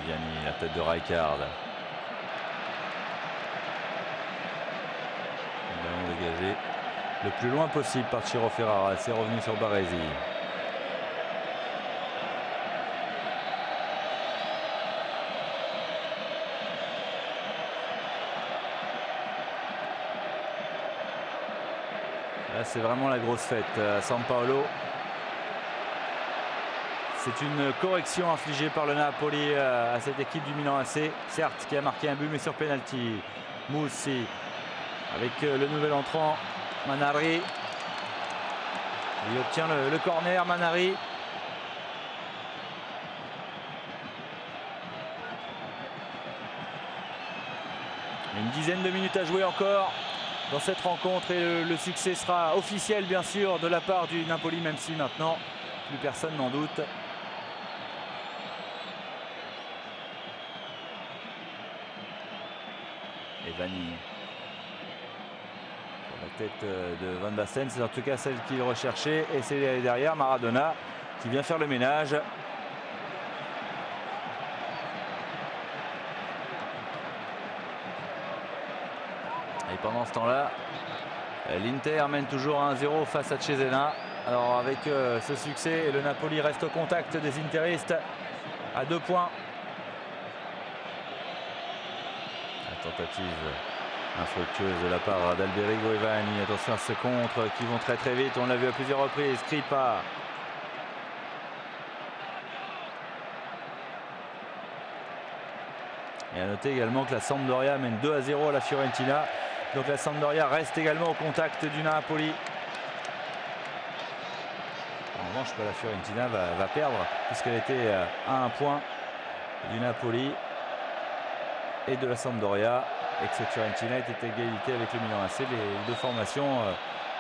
Viviani, la tête de Rijkaard. Le ballon dégagé le plus loin possible par Ciro Ferrara. C'est revenu sur Baresi. Là, c'est vraiment la grosse fête à San Paolo. C'est une correction infligée par le Napoli à cette équipe du Milan AC. Certes, qui a marqué un but, mais sur penalty. Moussi avec le nouvel entrant, Manari. Il obtient le corner, Manari. Une dizaine de minutes à jouer encore dans cette rencontre et le succès sera officiel bien sûr de la part du Napoli, même si maintenant plus personne n'en doute. Et Vanni pour la tête de Van Basten, c'est en tout cas celle qu'il recherchait, et c'est derrière Maradona qui vient faire le ménage. Et pendant ce temps-là, l'Inter mène toujours 1-0 face à Cesena. Alors avec ce succès, le Napoli reste au contact des interistes à 2 points. La tentative infructueuse de la part d'Alberigo et Vanni. Attention à ce contre qui vont très vite. On l'a vu à plusieurs reprises. Skripar. Et à noter également que la Sampdoria mène 2-0 à la Fiorentina. Donc la Sampdoria reste également au contact du Napoli. En revanche, la Fiorentina va perdre puisqu'elle était à 1 point du Napoli et de la Sampdoria, et que cette Fiorentina était à égalité avec le Milan AC. Les deux formations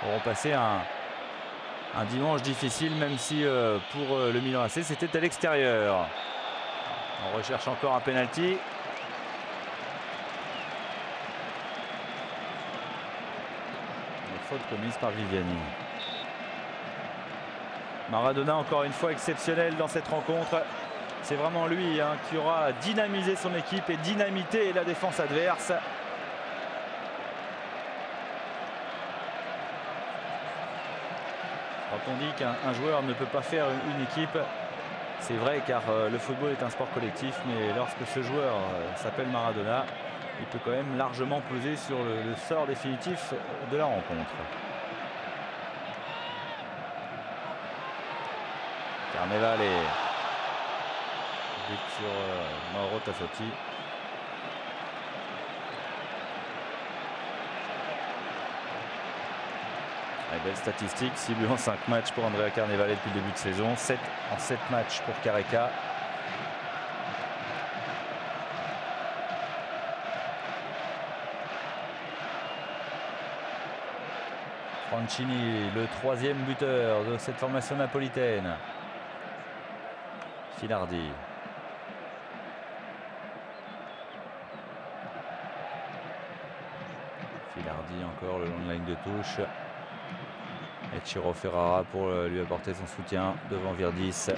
auront passé un dimanche difficile, même si pour le Milan AC c'était à l'extérieur. On recherche encore un penalty. Faute commise par Viviani. Maradona encore une fois exceptionnel dans cette rencontre. C'est vraiment lui qui aura dynamisé son équipe et dynamité la défense adverse. Quand on dit qu'un joueur ne peut pas faire une équipe, c'est vrai, car le football est un sport collectif, mais lorsque ce joueur s'appelle Maradona, il peut quand même largement peser sur le sort définitif de la rencontre. Carnevale. But sur Mauro Tassotti. Belle statistique, 6 buts en 5 matchs pour Andrea Carnevale depuis le début de saison. 7 en 7 matchs pour Careca. Francini, le 3e buteur de cette formation napolitaine. Filardi. Filardi encore le long de la ligne de touche. Et Ciro Ferrara pour lui apporter son soutien devant Virdis.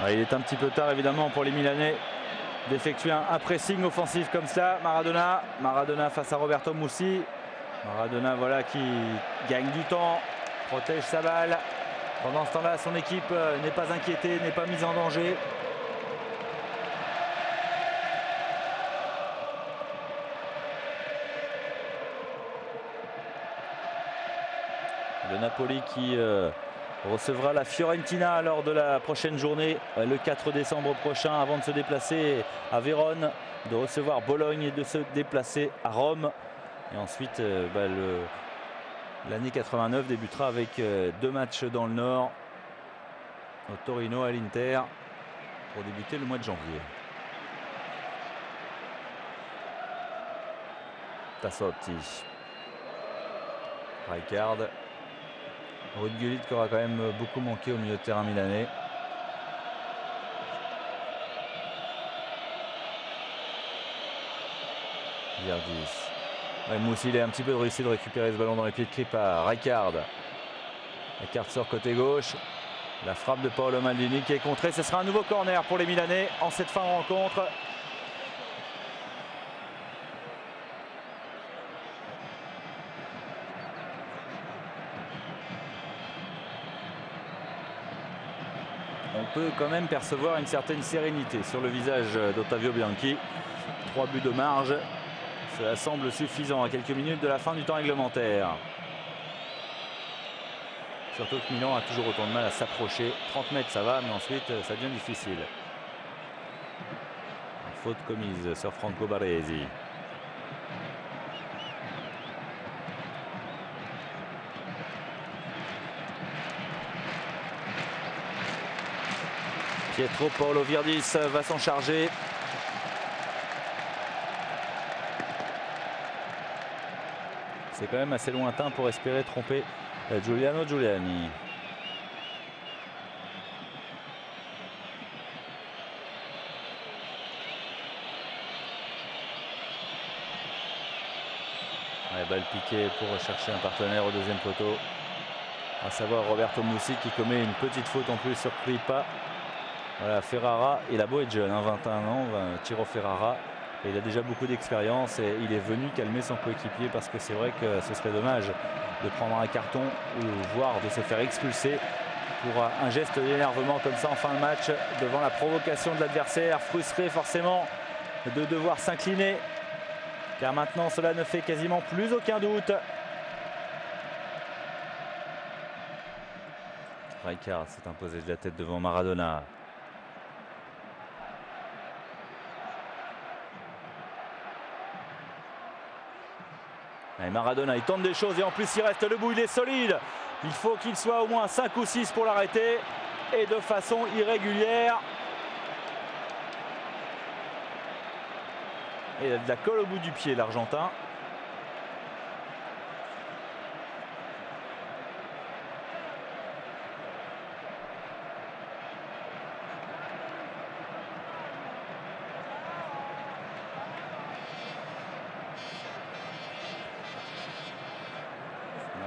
Il est un petit peu tard évidemment pour les Milanais d'effectuer un pressing offensif comme ça. Maradona face à Roberto Mussi. Maradona voilà qui gagne du temps, protège sa balle. Pendant ce temps-là, son équipe n'est pas inquiétée, n'est pas mise en danger. Le Napoli qui recevra la Fiorentina lors de la prochaine journée, le 4 décembre prochain, avant de se déplacer à Vérone, de recevoir Bologne et de se déplacer à Rome. Et ensuite, l'année 89 débutera avec 2 matchs dans le Nord, au Torino, à l'Inter, pour débuter le mois de janvier. Tassotti. Rijkaard. Ruud Gullit qui aura quand même beaucoup manqué au milieu de terrain milanais. Virdis. Ouais, Moussi, il a un petit peu réussi de récupérer ce ballon dans les pieds de Kripa. Rijkaard. Rijkaard sort côté gauche. La frappe de Paolo Maldini qui est contrée. Ce sera un nouveau corner pour les Milanais en cette fin de rencontre. On peut quand même percevoir une certaine sérénité sur le visage d'Ottavio Bianchi. 3 buts de marge. Cela semble suffisant à quelques minutes de la fin du temps réglementaire. Surtout que Milan a toujours autant de mal à s'approcher. 30 mètres ça va, mais ensuite ça devient difficile. Faute commise sur Franco Baresi. Pietro Paolo Virdis va s'en charger. C'est quand même assez lointain pour espérer tromper Giuliano Giuliani. Ouais, balle piquée pour rechercher un partenaire au deuxième poteau. À savoir Roberto Moussi qui commet une petite faute en plus sur Kripa. Voilà, Ferrara, il a beau être jeune, hein, 21 ans, Ciro Ferrara. Et il a déjà beaucoup d'expérience et il est venu calmer son coéquipier parce que c'est vrai que ce serait dommage de prendre un carton ou voire de se faire expulser pour un geste d'énervement comme ça en fin de match devant la provocation de l'adversaire, frustré forcément de devoir s'incliner car maintenant cela ne fait quasiment plus aucun doute. Rijkaard s'est imposé de la tête devant Maradona. Et Maradona, il tente des choses et en plus il reste debout, il est solide. Il faut qu'il soit au moins 5 ou 6 pour l'arrêter et de façon irrégulière. Et il a de la colle au bout du pied l'Argentin.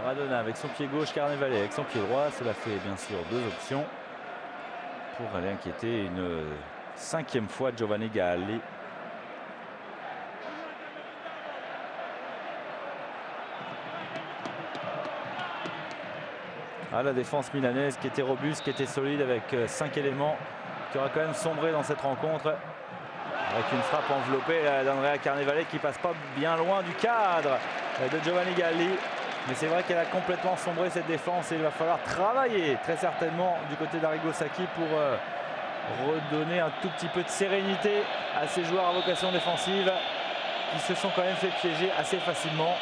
Maradona avec son pied gauche, Carnevale avec son pied droit. Cela fait bien sûr 2 options pour aller inquiéter une 5e fois Giovanni Galli. Ah, la défense milanaise qui était robuste, qui était solide avec 5 éléments, qui aura quand même sombré dans cette rencontre. Avec une frappe enveloppée d'Andrea Carnevale qui passe pas bien loin du cadre de Giovanni Galli. Mais c'est vrai qu'elle a complètement sombré cette défense et il va falloir travailler très certainement du côté d'Arrigo Sacchi pour redonner un tout petit peu de sérénité à ces joueurs à vocation défensive qui se sont quand même fait piéger assez facilement.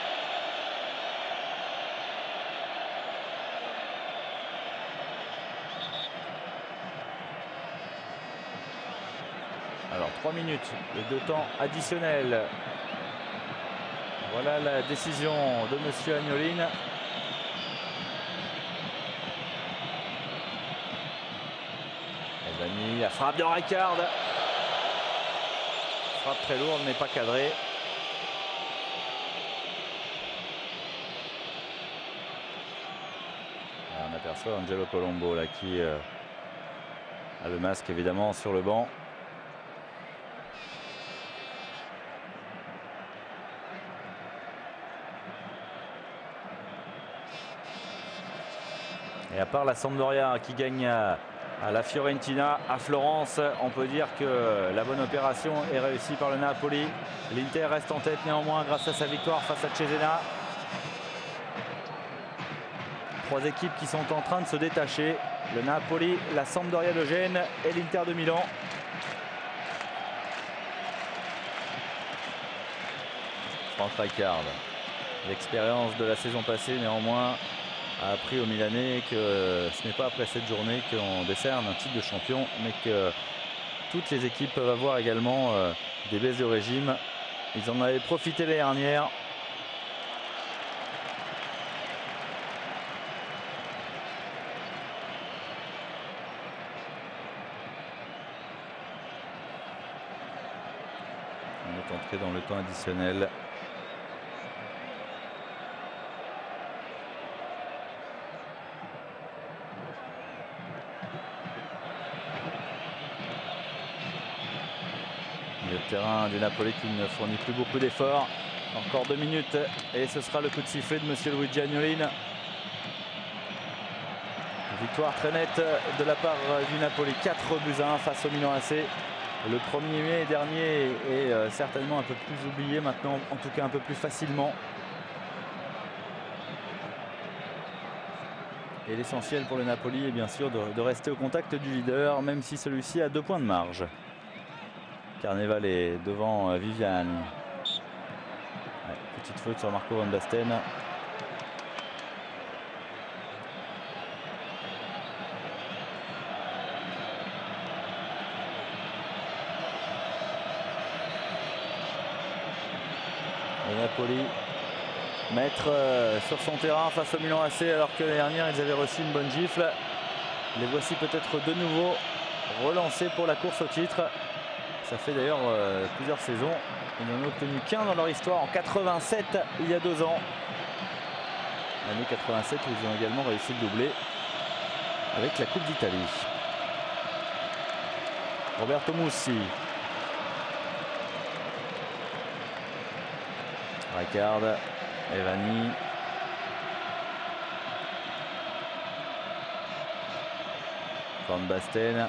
Alors 3 minutes de temps additionnel. Voilà la décision de monsieur Agnolin. Elvani, la frappe de Rijkaard. Frappe très lourde mais pas cadrée. On aperçoit Angelo Colombo là, qui a le masque évidemment sur le banc. Et à part la Sampdoria qui gagne à la Fiorentina, à Florence, on peut dire que la bonne opération est réussie par le Napoli. L'Inter reste en tête néanmoins grâce à sa victoire face à Cesena. 3 équipes qui sont en train de se détacher. Le Napoli, la Sampdoria de Gênes et l'Inter de Milan. Franck Rijkaard, l'expérience de la saison passée néanmoins a appris aux Milanais que ce n'est pas après cette journée qu'on décerne un titre de champion, mais que toutes les équipes peuvent avoir également des baisses de régime. Ils en avaient profité l'année dernière. On est entré dans le temps additionnel. Milieu de terrain du Napoli qui ne fournit plus beaucoup d'efforts. Encore 2 minutes et ce sera le coup de sifflet de monsieur Luigi Agnolin. Victoire très nette de la part du Napoli, 4-1 face au Milan AC. Le 1er mai dernier est certainement un peu plus oublié maintenant, en tout cas un peu plus facilement. Et l'essentiel pour le Napoli est bien sûr de rester au contact du leader, même si celui-ci a 2 points de marge. Carnevale est devant Viviani. Ouais, petite faute sur Marco Van Basten. Le Napoli maître sur son terrain face au Milan AC, alors que l'année dernière ils avaient reçu une bonne gifle. Les voici peut-être de nouveau relancés pour la course au titre. Ça fait d'ailleurs plusieurs saisons. Ils n'en ont obtenu qu'un dans leur histoire en 87, il y a 2 ans. L'année 87 où ils ont également réussi le doublé avec la Coupe d'Italie. Roberto Mussi. Rijkaard, Evani. Van Basten.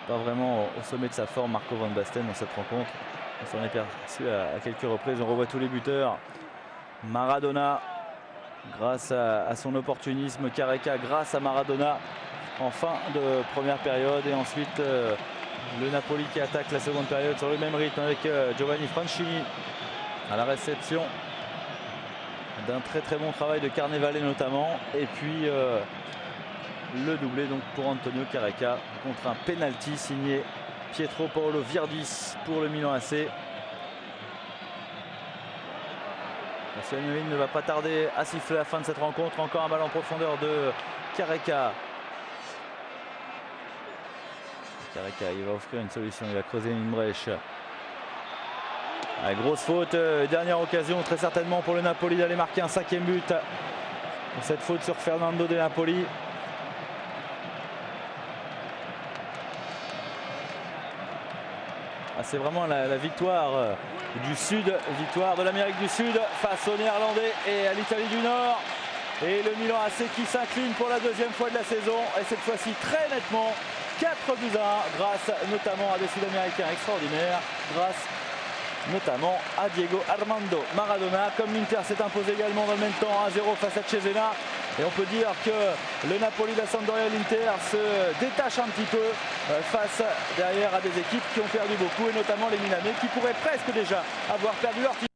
Pas vraiment au sommet de sa forme, Marco Van Basten, dans cette rencontre. On s'en est perçu à quelques reprises. On revoit tous les buteurs. Maradona, grâce à son opportunisme. Careca, grâce à Maradona, en fin de première période. Et ensuite, le Napoli qui attaque la seconde période sur le même rythme avec Giovanni Francini à la réception d'un très bon travail de Carnevale notamment. Et puis le doublé donc pour Antonio Careca contre un penalty signé Pietro Paolo Virdis pour le Milan AC. Agnolin ne va pas tarder à siffler la fin de cette rencontre. Encore un ballon en profondeur de Careca. Careca, il va offrir une solution, il va creuser une brèche. Ah, grosse faute, dernière occasion très certainement pour le Napoli d'aller marquer un 5e but. Cette faute sur Fernando De Napoli. Ah, c'est vraiment la victoire du Sud, victoire de l'Amérique du Sud face aux Néerlandais et à l'Italie du Nord. Et le Milan AC qui s'incline pour la 2e fois de la saison, et cette fois-ci très nettement, 4-1, grâce notamment à des Sud-Américains extraordinaires, grâce notamment à Diego Armando Maradona. Comme l'Inter s'est imposé également dans le même temps 1-0 face à Cesena. Et on peut dire que le Napoli, la Sampdoria et l'Inter se détachent un petit peu face derrière à des équipes qui ont perdu beaucoup, et notamment les Milanais qui pourraient presque déjà avoir perdu leur titre.